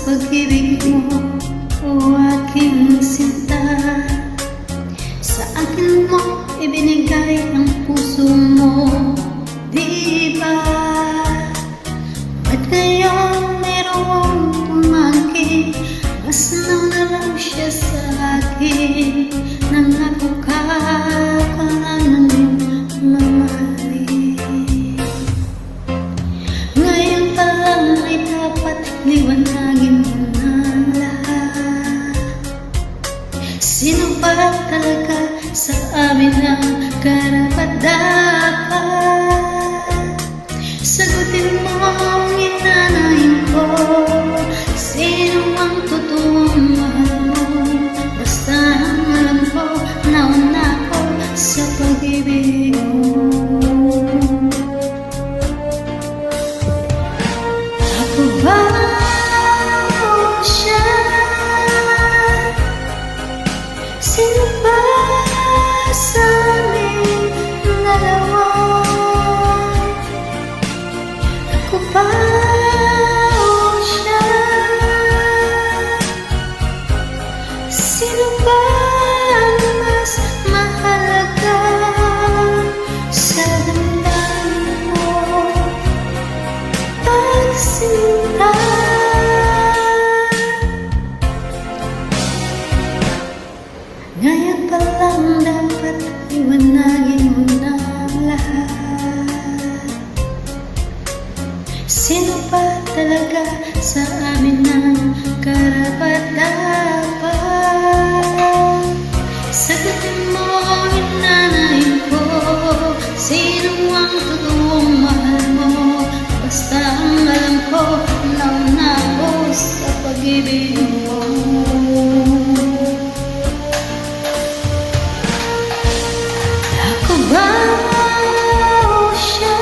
pag-ibig mo, o aking sinta. Sa akin mo ibinigay ang puso mo, di ba? Ba't ngayon mayroong pumangkin? Mas nauna lang siya sa akin. Nangako ka kailanman yung mamahalin. Ngayon pa lang ay dapat liwanagin mo na lahat. Sino ba talaga sa amin ang karapat-dapat? Sagutin mo ang inanayin ko. Sino ang totoong mahal mo? Basta ang alam ko, nauna ko sa pag-ibig mo. Ako ba o siya? Sino ba sa aming dalawa? Ako ba o siya? Sino ba ang mas mahalaga sa damdamin mo? Pagsinta. Ngayon pa lang dapat iwanagin mo na lahat. Sino ba talaga sa amin ang karapat-dapat? Sagutin mo ang inanayin ko. Sino ang totoong mahal mo? Basta ang alam ko, nauna ko sa pag-ibig mo. Ako ba o siya?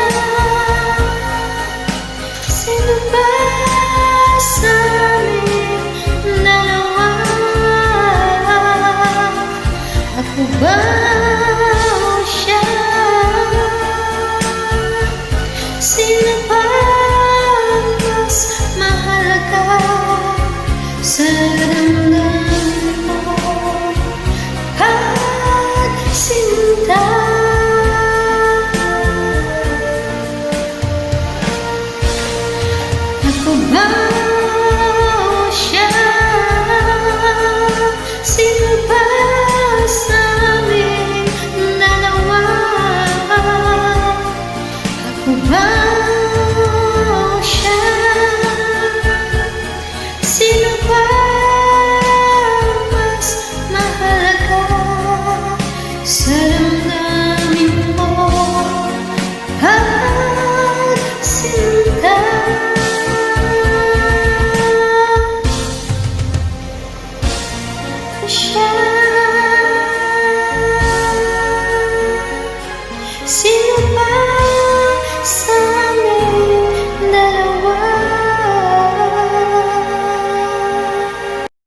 Sino ba sa aming dalawa? Ako ba o siya? Sino ba ang mas mahalaga sa damdamin mo? Pagsinta. Ako ba o siya? Sino ba sa aming dalawa? Ako ba o siya? Sino ba mas mahalaga sa damdamin mo? Pagsinta. Siya.